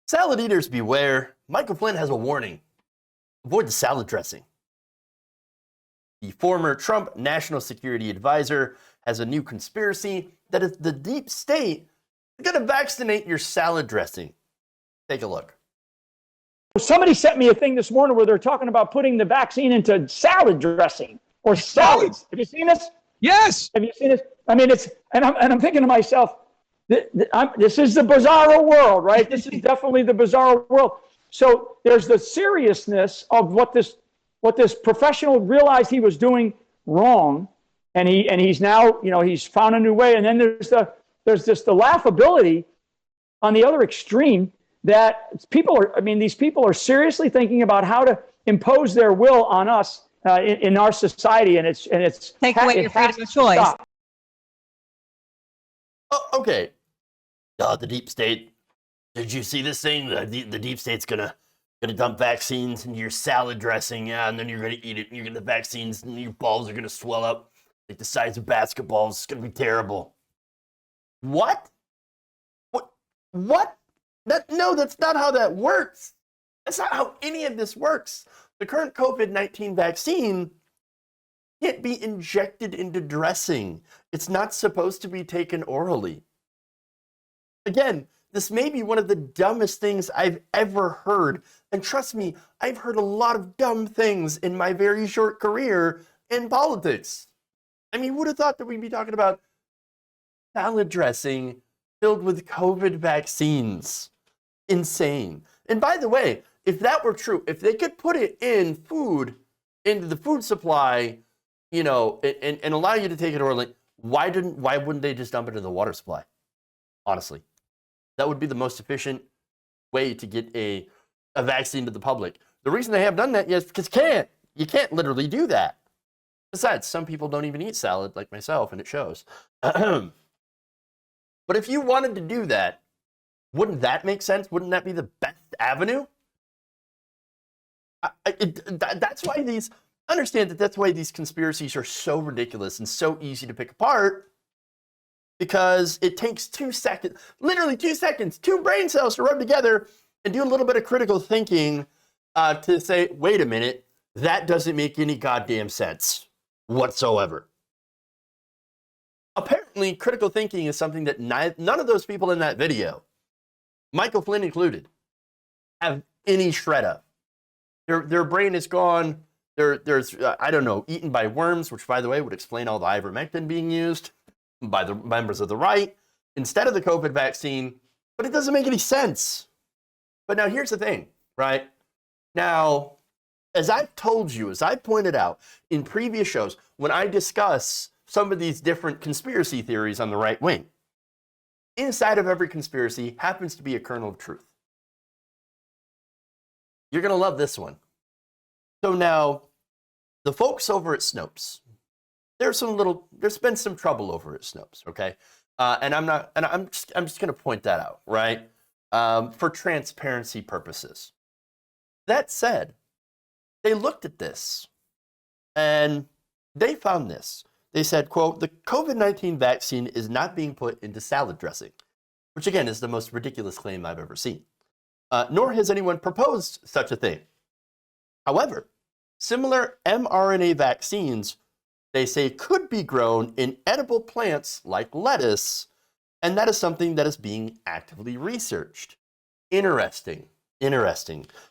Salad eaters beware. Michael Flynn has a warning. Avoid the salad dressing. The former Trump national security advisor has a new conspiracy that is the deep state is going to vaccinate your salad dressing. Take a look. Somebody sent me a thing this morning where they're talking about putting the vaccine into salad dressing or salads. Have you seen this? Yes. Have you seen this? I mean, I'm thinking to myself, this is the bizarro world, right? This is definitely the bizarro world. So there's the seriousness of what this professional realized he was doing wrong, and he's now, he's found a new way. And then there's just the laughability on the other extreme that these people are seriously thinking about how to impose their will on us in our society, and it's take away your freedom of choice. Oh, okay. The deep state. Did you see this thing? The deep state's gonna dump vaccines into your salad dressing, yeah, and then you're gonna eat it, and you're gonna vaccines, and your balls are gonna swell up like the size of basketballs. It's gonna be terrible. What? What? No, that's not how that works. That's not how any of this works. The current COVID-19 vaccine can't be injected into dressing. It's not supposed to be taken orally. Again, this may be one of the dumbest things I've ever heard. And trust me, I've heard a lot of dumb things in my very short career in politics. I mean, who would have thought that we'd be talking about salad dressing filled with COVID vaccines? Insane. And by the way, if that were true, if they could put it in food, into the food supply, and allow you to take it orally, why wouldn't they just dump it into the water supply? Honestly, that would be the most efficient way to get a vaccine to the public. The reason they have done that is because you can't literally do that. Besides, some people don't even eat salad like myself, and it shows. But if you wanted to do that, wouldn't that make sense? Wouldn't that be the best avenue? That's why these conspiracies are so ridiculous and so easy to pick apart, because it takes 2 seconds, literally 2 seconds, 2 brain cells to rub together and do a little bit of critical thinking to say, wait a minute, that doesn't make any goddamn sense whatsoever. Apparently, critical thinking is something that none of those people in that video, Michael Flynn included, have any shred of. Their brain is gone. There's eaten by worms, which, by the way, would explain all the ivermectin being used by the members of the right instead of the COVID vaccine. But it doesn't make any sense. But now here's the thing, right? Now, as I've told you, as I pointed out in previous shows, when I discuss some of these different conspiracy theories on the right wing, inside of every conspiracy happens to be a kernel of truth. You're going to love this one. So now, the folks over at Snopes, there's been some trouble over at Snopes, okay? And I'm just going to point that out, right? For transparency purposes. That said, they looked at this and they found this. They said, quote, the COVID-19 vaccine is not being put into salad dressing, which again is the most ridiculous claim I've ever seen. Nor has anyone proposed such a thing. However, similar mRNA vaccines, they say, could be grown in edible plants like lettuce, and that is something that is being actively researched. Interesting.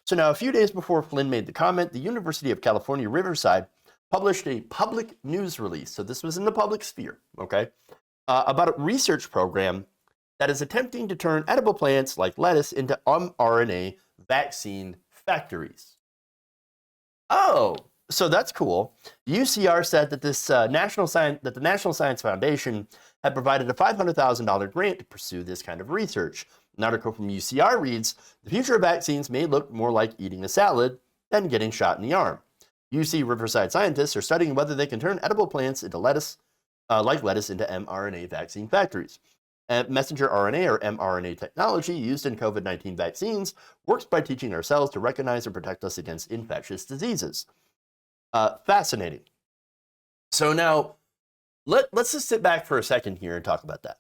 So now, a few days before Flynn made the comment, the University of California, Riverside published a public news release, so this was in the public sphere, okay, about a research program that is attempting to turn edible plants like lettuce into mRNA vaccine factories. Oh, so that's cool. UCR said that the National Science Foundation had provided a $500,000 grant to pursue this kind of research. An article from UCR reads, the future of vaccines may look more like eating a salad than getting shot in the arm. UC Riverside scientists are studying whether they can turn edible plants into lettuce, like lettuce, into mRNA vaccine factories. Messenger RNA, or mRNA technology, used in COVID-19 vaccines works by teaching our cells to recognize and protect us against infectious diseases. Fascinating. So now, let's just sit back for a second here and talk about that.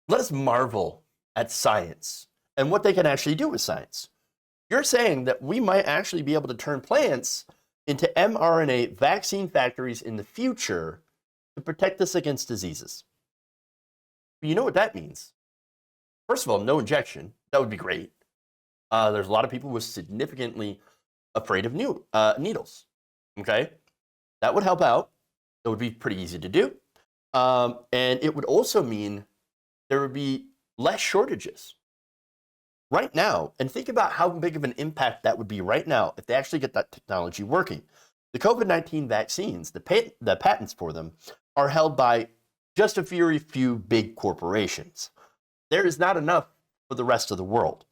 Let us marvel at science and what they can actually do with science. You're saying that we might actually be able to turn plants into mRNA vaccine factories in the future to protect us against diseases. But you know what that means? First of all, no injection. That would be great. There's a lot of people who are significantly afraid of needles. Okay? That would help out. It would be pretty easy to do. And it would also mean there would be less shortages. Right now, and think about how big of an impact that would be right now if they actually get that technology working. The COVID-19 vaccines, the patents for them, are held by just a very few big corporations. There is not enough for the rest of the world.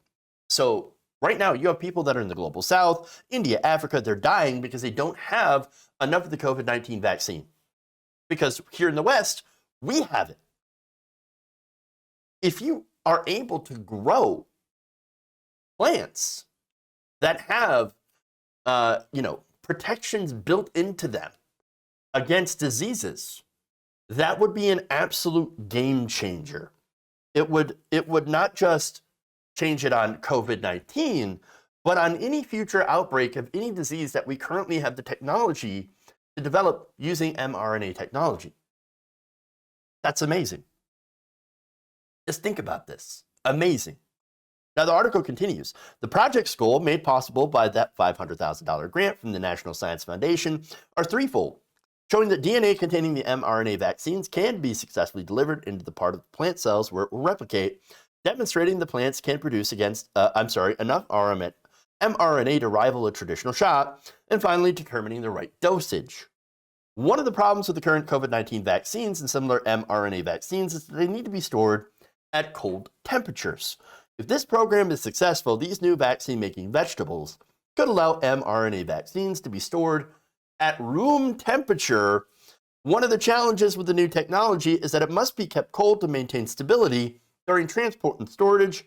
So right now, you have people that are in the global south, India, Africa, they're dying because they don't have enough of the COVID-19 vaccine. Because here in the West, we have it. If you are able to grow plants that have, protections built into them against diseases, that would be an absolute game changer. It would not just change it on COVID-19, but on any future outbreak of any disease that we currently have the technology to develop using mRNA technology. That's amazing. Just think about this. Amazing. Now, the article continues. The project's goal, made possible by that $500,000 grant from the National Science Foundation, are threefold, showing that DNA containing the mRNA vaccines can be successfully delivered into the part of the plant cells where it will replicate, demonstrating the plants can produce enough mRNA to rival a traditional shot, and finally determining the right dosage. One of the problems with the current COVID-19 vaccines and similar mRNA vaccines is that they need to be stored at cold temperatures. If this program is successful, these new vaccine-making vegetables could allow mRNA vaccines to be stored at room temperature. One of the challenges with the new technology is that it must be kept cold to maintain stability during transport and storage.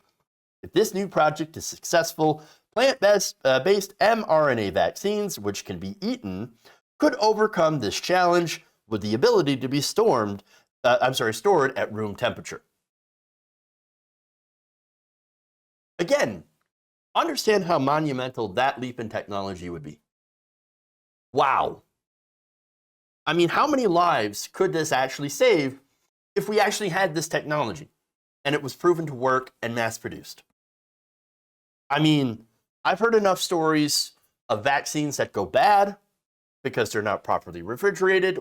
If this new project is successful, plant-based mRNA vaccines, which can be eaten, could overcome this challenge with the ability to be stored at room temperature. Again, understand how monumental that leap in technology would be. Wow. I mean, how many lives could this actually save if we actually had this technology and it was proven to work and mass-produced? I mean, I've heard enough stories of vaccines that go bad because they're not properly refrigerated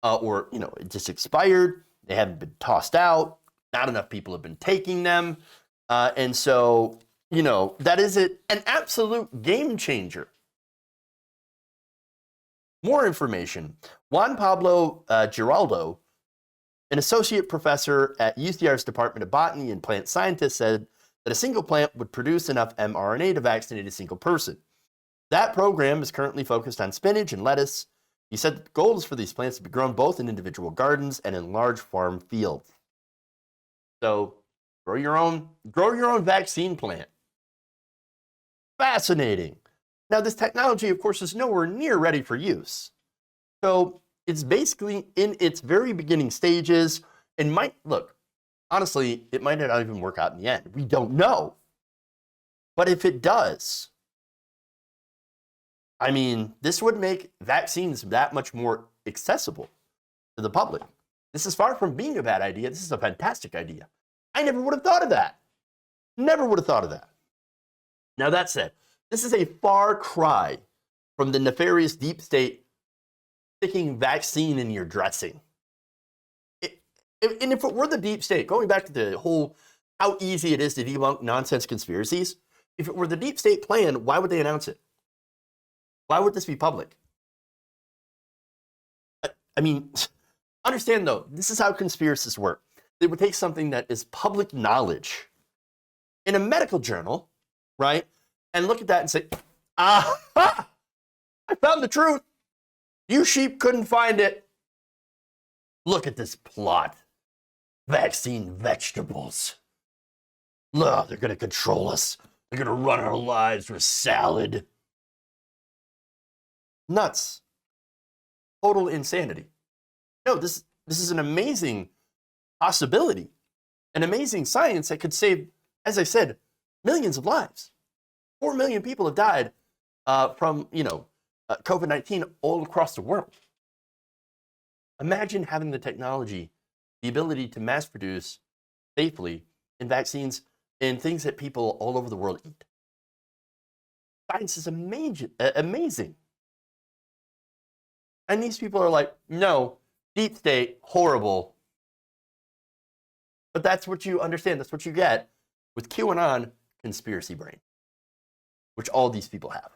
or, it just expired. They haven't been tossed out. Not enough people have been taking them. And so, that is an absolute game changer. More information. Juan Pablo Giraldo, an associate professor at UCR's Department of Botany and Plant Scientists, said that a single plant would produce enough mRNA to vaccinate a single person. That program is currently focused on spinach and lettuce. He said that the goal is for these plants to be grown both in individual gardens and in large farm fields. So, grow your own vaccine plant. Fascinating. Now, this technology, of course, is nowhere near ready for use. So it's basically in its very beginning stages and honestly, it might not even work out in the end. We don't know. But if it does, I mean, this would make vaccines that much more accessible to the public. This is far from being a bad idea. This is a fantastic idea. I never would have thought of that. Never would have thought of that. Now, that said, this is a far cry from the nefarious deep state sticking vaccine in your dressing. And if it were the deep state, going back to the whole how easy it is to debunk nonsense conspiracies, if it were the deep state plan, why would they announce it? Why would this be public? I mean, understand though, this is how conspiracies work. They would take something that is public knowledge in a medical journal, right? And look at that and say, aha, I found the truth. You sheep couldn't find it. Look at this plot. Vaccine vegetables. Look, they're going to control us. They're going to run our lives with salad. Nuts. Total insanity. No, this is an amazing possibility, an amazing science that could save, as I said, millions of lives. 4 million people have died from, COVID-19 all across the world. Imagine having the technology, the ability to mass produce safely in vaccines and things that people all over the world eat. Science is amazing. And these people are like, no, deep state, horrible. But that's what you understand. That's what you get with QAnon conspiracy brain, which all these people have.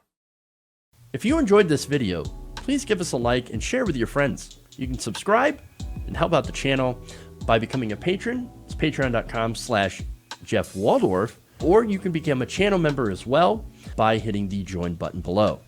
If you enjoyed this video, please give us a like and share with your friends. You can subscribe and help out the channel by becoming a patron. It's patreon.com/Jeff Waldorf, or you can become a channel member as well by hitting the join button below.